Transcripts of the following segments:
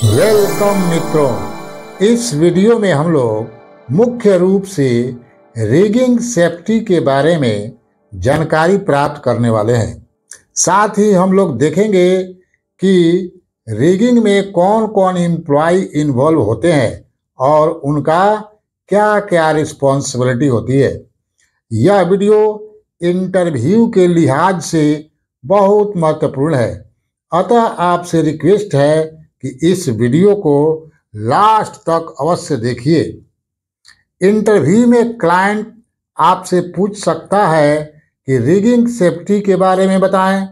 Welcome मित्रों, इस video में हम लोग मुख्य रूप से रिगिंग सेफ्टी के बारे में जानकारी प्राप्त करने वाले हैं। साथ ही हम लोग देखेंगे कि रिगिंग में कौन कौन एम्प्लॉय इन्वॉल्व होते हैं और उनका क्या क्या रिस्पॉन्सिबिलिटी होती है। यह वीडियो इंटरव्यू के लिहाज से बहुत महत्वपूर्ण है, अतः आपसे रिक्वेस्ट है कि इस वीडियो को लास्ट तक अवश्य देखिए। इंटरव्यू में क्लाइंट आपसे पूछ सकता है कि रिगिंग सेफ्टी के बारे में बताएं,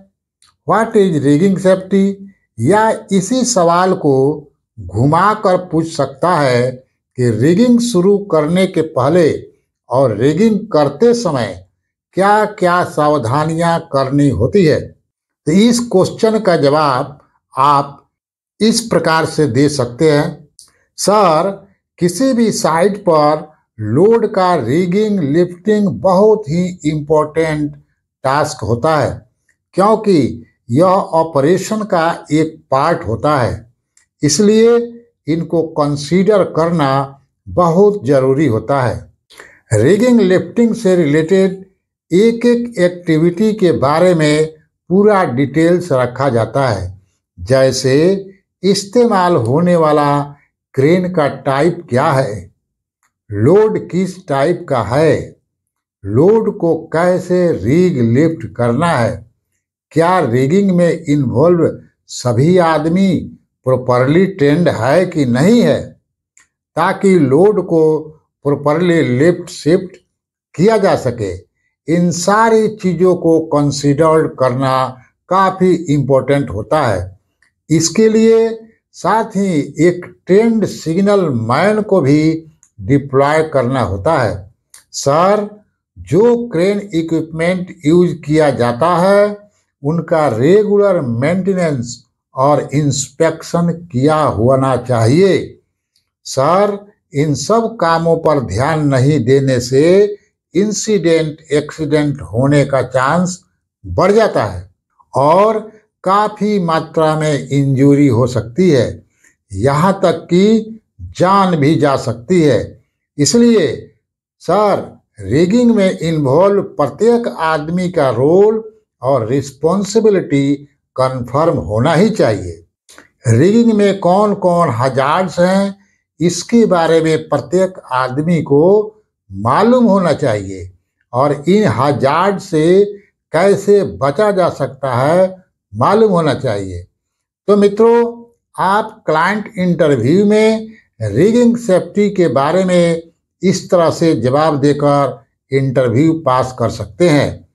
व्हाट इज रिगिंग सेफ्टी, या इसी सवाल को घुमाकर पूछ सकता है कि रिगिंग शुरू करने के पहले और रिगिंग करते समय क्या क्या सावधानियां करनी होती है। तो इस क्वेश्चन का जवाब आप इस प्रकार से दे सकते हैं। सर, किसी भी साइट पर लोड का रिगिंग लिफ्टिंग बहुत ही इम्पोर्टेंट टास्क होता है, क्योंकि यह ऑपरेशन का एक पार्ट होता है, इसलिए इनको कंसीडर करना बहुत ज़रूरी होता है। रिगिंग लिफ्टिंग से रिलेटेड एक एक एक्टिविटी के बारे में पूरा डिटेल्स रखा जाता है, जैसे इस्तेमाल होने वाला क्रेन का टाइप क्या है, लोड किस टाइप का है, लोड को कैसे रिग लिफ्ट करना है, क्या रिगिंग में इन्वॉल्व सभी आदमी प्रॉपरली ट्रेंड है कि नहीं है, ताकि लोड को प्रॉपरली लिफ्ट शिफ्ट किया जा सके। इन सारी चीज़ों को कंसीडर करना काफ़ी इम्पोर्टेंट होता है। इसके लिए साथ ही एक ट्रेंड सिग्नल मैन को भी डिप्लॉय करना होता है। सर, जो क्रेन इक्विपमेंट यूज किया जाता है उनका रेगुलर मेंटेनेंस और इंस्पेक्शन किया होना चाहिए। सर, इन सब कामों पर ध्यान नहीं देने से इंसिडेंट एक्सीडेंट होने का चांस बढ़ जाता है और काफ़ी मात्रा में इंजरी हो सकती है, यहाँ तक कि जान भी जा सकती है। इसलिए सर, रिगिंग में इन्वॉल्व प्रत्येक आदमी का रोल और रिस्पॉन्सिबिलिटी कंफर्म होना ही चाहिए। रिगिंग में कौन कौन हजार्ड्स हैं, इसके बारे में प्रत्येक आदमी को मालूम होना चाहिए और इन हजार्ड से कैसे बचा जा सकता है मालूम होना चाहिए। तो मित्रों, आप क्लाइंट इंटरव्यू में रिगिंग सेफ्टी के बारे में इस तरह से जवाब देकर इंटरव्यू पास कर सकते हैं।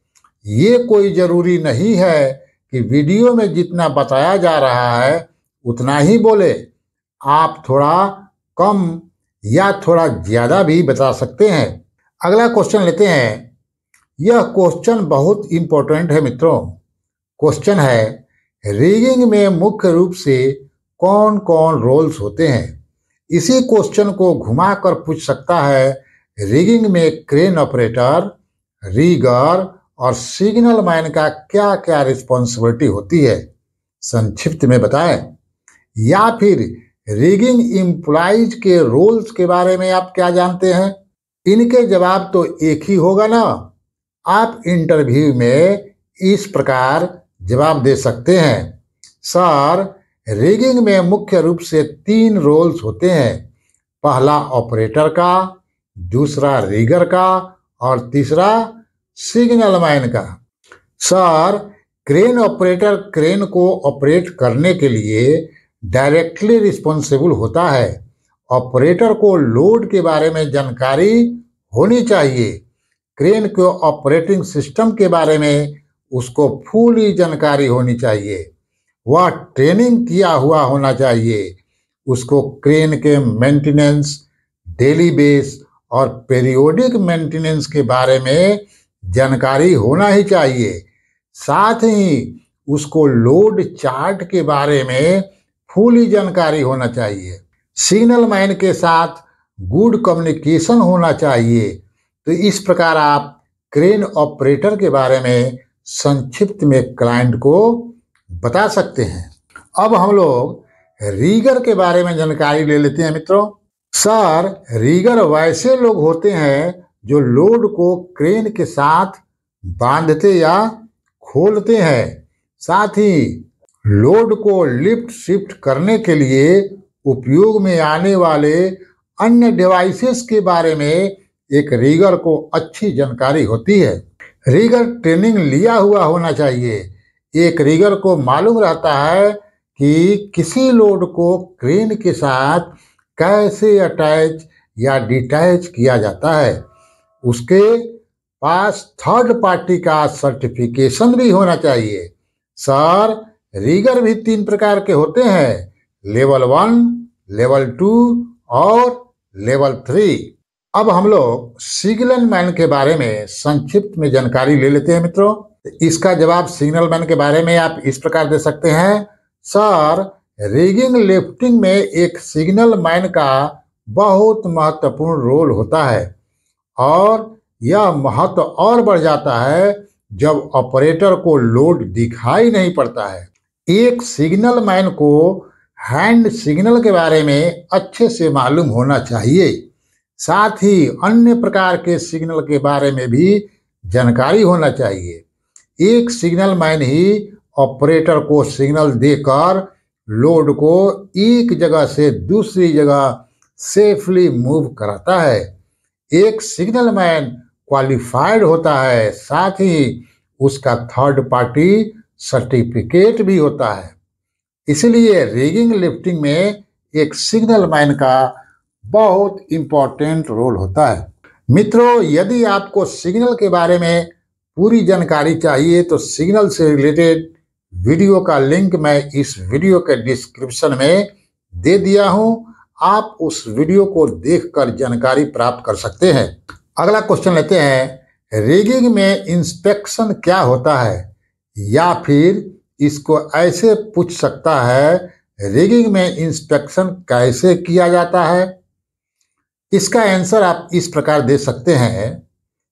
ये कोई ज़रूरी नहीं है कि वीडियो में जितना बताया जा रहा है उतना ही बोले, आप थोड़ा कम या थोड़ा ज़्यादा भी बता सकते हैं। अगला क्वेश्चन लेते हैं। यह क्वेश्चन बहुत इम्पोर्टेंट है मित्रों। क्वेश्चन है, रिगिंग में मुख्य रूप से कौन कौन रोल्स होते हैं। इसी क्वेश्चन को घुमाकर पूछ सकता है, रिगिंग में क्रेन ऑपरेटर, रीगर और सिग्नल मैन का क्या क्या रिस्पॉन्सिबिलिटी होती है, संक्षिप्त में बताएं। या फिर रिगिंग एम्प्लॉइज के रोल्स के बारे में आप क्या जानते हैं। इनके जवाब तो एक ही होगा ना। आप इंटरव्यू में इस प्रकार जवाब दे सकते हैं, सर, रिगिंग में मुख्य रूप से 3 रोल्स होते हैं, पहला ऑपरेटर का, दूसरा रीगर का और तीसरा सिग्नल मैन का। सर, क्रेन ऑपरेटर क्रेन को ऑपरेट करने के लिए डायरेक्टली रिस्पॉन्सिबल होता है। ऑपरेटर को लोड के बारे में जानकारी होनी चाहिए। क्रेन के ऑपरेटिंग सिस्टम के बारे में उसको फुली जानकारी होनी चाहिए। वह ट्रेनिंग किया हुआ होना चाहिए। उसको क्रेन के मेंटेनेंस, डेली बेस और पीरियोडिक मेंटेनेंस के बारे में जानकारी होना ही चाहिए। साथ ही उसको लोड चार्ट के बारे में फुली जानकारी होना चाहिए। सिग्नल मैन के साथ गुड कम्युनिकेशन होना चाहिए। तो इस प्रकार आप क्रेन ऑपरेटर के बारे में संक्षिप्त में क्लाइंट को बता सकते हैं। अब हम लोग रीगर के बारे में जानकारी ले लेते हैं मित्रों। सर, रीगर वैसे लोग होते हैं जो लोड को क्रेन के साथ बांधते या खोलते हैं। साथ ही लोड को लिफ्ट शिफ्ट करने के लिए उपयोग में आने वाले अन्य डिवाइसेस के बारे में एक रीगर को अच्छी जानकारी होती है। रीगर ट्रेनिंग लिया हुआ होना चाहिए। एक रीगर को मालूम रहता है कि किसी लोड को क्रेन के साथ कैसे अटैच या डिटैच किया जाता है। उसके पास थर्ड पार्टी का सर्टिफिकेशन भी होना चाहिए। सर, रीगर भी 3 प्रकार के होते हैं, लेवल 1, लेवल 2 और लेवल 3। अब हम लोग सिग्नल मैन के बारे में संक्षिप्त में जानकारी ले लेते हैं मित्रों। इसका जवाब सिग्नल मैन के बारे में आप इस प्रकार दे सकते हैं। सर, रिगिंग लिफ्टिंग में एक सिग्नल मैन का बहुत महत्वपूर्ण रोल होता है और यह महत्व और बढ़ जाता है जब ऑपरेटर को लोड दिखाई नहीं पड़ता है। एक सिग्नल मैन को हैंड सिग्नल के बारे में अच्छे से मालूम होना चाहिए। साथ ही अन्य प्रकार के सिग्नल के बारे में भी जानकारी होना चाहिए। एक सिग्नल मैन ही ऑपरेटर को सिग्नल देकर लोड को एक जगह से दूसरी जगह सेफली मूव कराता है। एक सिग्नल मैन क्वालिफाइड होता है, साथ ही उसका थर्ड पार्टी सर्टिफिकेट भी होता है। इसलिए रिगिंग लिफ्टिंग में एक सिग्नल मैन का बहुत इंपॉर्टेंट रोल होता है। मित्रों, यदि आपको सिग्नल के बारे में पूरी जानकारी चाहिए तो सिग्नल से रिलेटेड वीडियो का लिंक मैं इस वीडियो के डिस्क्रिप्शन में दे दिया हूं। आप उस वीडियो को देखकर जानकारी प्राप्त कर सकते हैं। अगला क्वेश्चन लेते हैं, रिगिंग में इंस्पेक्शन क्या होता है? या फिर इसको ऐसे पूछ सकता है, रिगिंग में इंस्पेक्शन कैसे किया जाता है? इसका आंसर आप इस प्रकार दे सकते हैं।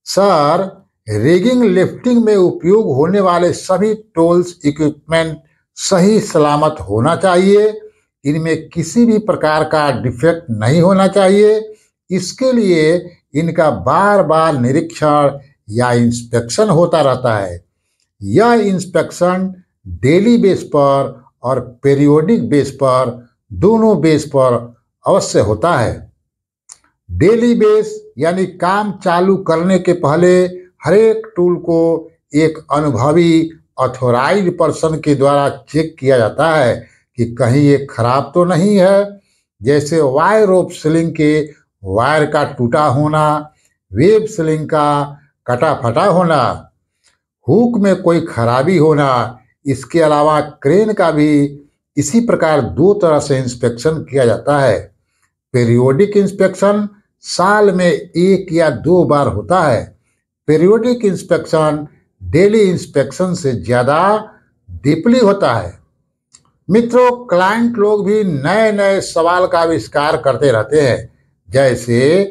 सर, रिगिंग लिफ्टिंग में उपयोग होने वाले सभी टूल्स इक्विपमेंट सही सलामत होना चाहिए। इनमें किसी भी प्रकार का डिफेक्ट नहीं होना चाहिए। इसके लिए इनका बार बार निरीक्षण या इंस्पेक्शन होता रहता है। यह इंस्पेक्शन डेली बेस पर और पीरियोडिक बेस पर, दोनों बेस पर अवश्य होता है। डेली बेस यानी काम चालू करने के पहले हर एक टूल को एक अनुभवी ऑथोराइज्ड पर्सन के द्वारा चेक किया जाता है कि कहीं ये खराब तो नहीं है। जैसे वायर रोप सीलिंग के वायर का टूटा होना, वेब सीलिंग का कटा फटा होना, हुक में कोई खराबी होना। इसके अलावा क्रेन का भी इसी प्रकार 2 तरह से इंस्पेक्शन किया जाता है। पीरियोडिक इंस्पेक्शन साल में 1 या 2 बार होता है। पीरियोडिक इंस्पेक्शन डेली इंस्पेक्शन से ज़्यादा डीपली होता है। मित्रों, क्लाइंट लोग भी नए नए सवाल का आविष्कार करते रहते हैं, जैसे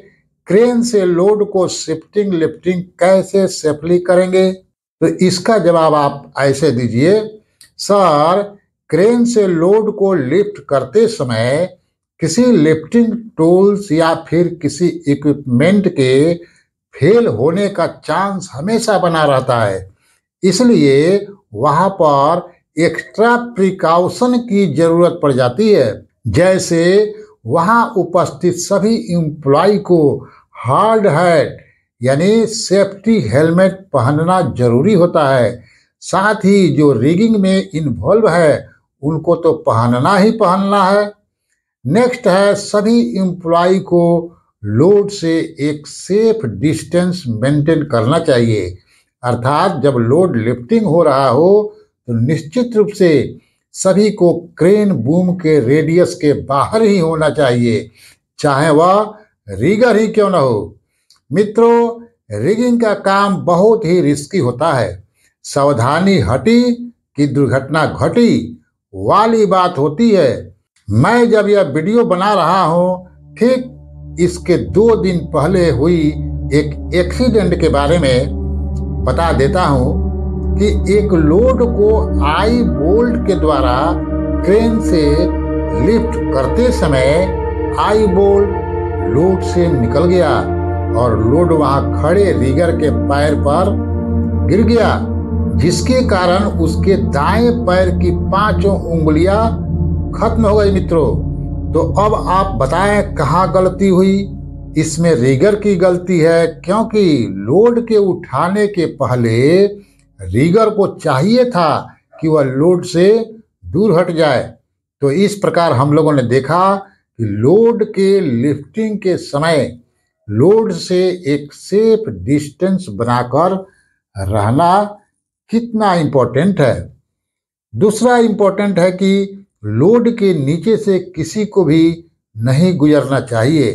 क्रेन से लोड को शिफ्टिंग लिफ्टिंग कैसे सेफली करेंगे? तो इसका जवाब आप ऐसे दीजिए, सर, क्रेन से लोड को लिफ्ट करते समय किसी लिफ्टिंग टूल्स या फिर किसी इक्विपमेंट के फेल होने का चांस हमेशा बना रहता है। इसलिए वहां पर एक्स्ट्रा प्रिकॉशन की जरूरत पड़ जाती है। जैसे वहां उपस्थित सभी एम्प्लॉय को हार्ड हैट यानी सेफ्टी हेलमेट पहनना जरूरी होता है। साथ ही जो रिगिंग में इन्वॉल्व है उनको तो पहनना ही पहनना है। नेक्स्ट है, सभी एम्प्लॉय को लोड से एक सेफ डिस्टेंस मेंटेन करना चाहिए। अर्थात जब लोड लिफ्टिंग हो रहा हो तो निश्चित रूप से सभी को क्रेन बूम के रेडियस के बाहर ही होना चाहिए, चाहे वह रिगर ही क्यों न हो। मित्रों, रिगिंग का काम बहुत ही रिस्की होता है। सावधानी हटी कि दुर्घटना घटी वाली बात होती है। मैं जब यह वीडियो बना रहा हूँ, ठीक इसके 2 दिन पहले हुई एक एक्सीडेंट के बारे में बता देता हूँ कि एक लोड को आई बोल्ट के द्वारा क्रेन से लिफ्ट करते समय आई बोल्ट लोड से निकल गया और लोड वहां खड़े रिगर के पैर पर गिर गया, जिसके कारण उसके दाएं पैर की 5 उंगलियां खत्म हो गई। मित्रों, तो अब आप बताएं कहाँ गलती हुई? इसमें रिगर की गलती है, क्योंकि लोड के उठाने के पहले रिगर को चाहिए था कि वह लोड से दूर हट जाए। तो इस प्रकार हम लोगों ने देखा कि लोड के लिफ्टिंग के समय लोड से एक सेफ डिस्टेंस बनाकर रहना कितना इम्पोर्टेंट है। दूसरा इम्पोर्टेंट है कि लोड के नीचे से किसी को भी नहीं गुजरना चाहिए।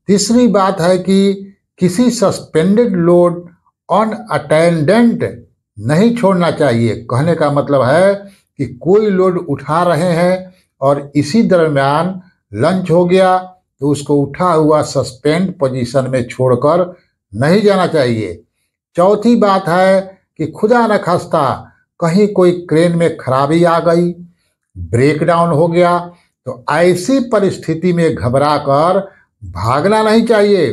तीसरी बात है कि किसी सस्पेंडेड लोड अनअटेंडेंट नहीं छोड़ना चाहिए। कहने का मतलब है कि कोई लोड उठा रहे हैं और इसी दरमियान लंच हो गया तो उसको उठा हुआ सस्पेंड पोजीशन में छोड़कर नहीं जाना चाहिए। चौथी बात है कि खुदा न खास्ता कहीं कोई क्रेन में खराबी आ गई, ब्रेकडाउन हो गया, तो ऐसी परिस्थिति में घबराकर भागना नहीं चाहिए,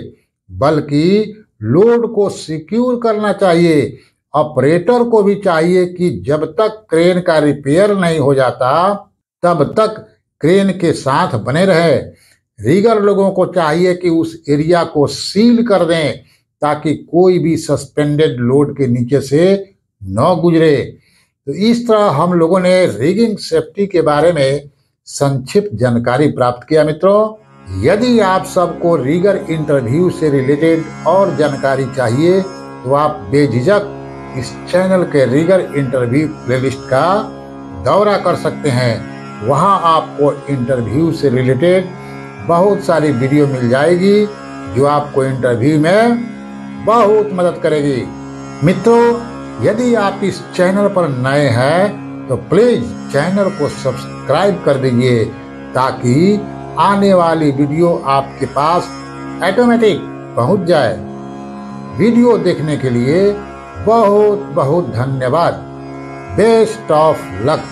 बल्कि लोड को सिक्योर करना चाहिए। ऑपरेटर को भी चाहिए कि जब तक क्रेन का रिपेयर नहीं हो जाता तब तक क्रेन के साथ बने रहे। रिगर लोगों को चाहिए कि उस एरिया को सील कर दें ताकि कोई भी सस्पेंडेड लोड के नीचे से न गुजरे। तो इस तरह हम लोगों ने रिगिंग सेफ्टी के बारे में संक्षिप्त जानकारी प्राप्त किया। मित्रों, यदि आप सबको रिगर इंटरव्यू से रिलेटेड और जानकारी चाहिए तो आप बेझिझक इस चैनल के रिगर इंटरव्यू प्लेलिस्ट का दौरा कर सकते हैं। वहां आपको इंटरव्यू से रिलेटेड बहुत सारी वीडियो मिल जाएगी जो आपको इंटरव्यू में बहुत मदद करेगी। मित्रों, यदि आप इस चैनल पर नए हैं तो प्लीज चैनल को सब्सक्राइब कर दीजिए ताकि आने वाली वीडियो आपके पास ऑटोमेटिक पहुंच जाए। वीडियो देखने के लिए बहुत बहुत धन्यवाद। Best of luck.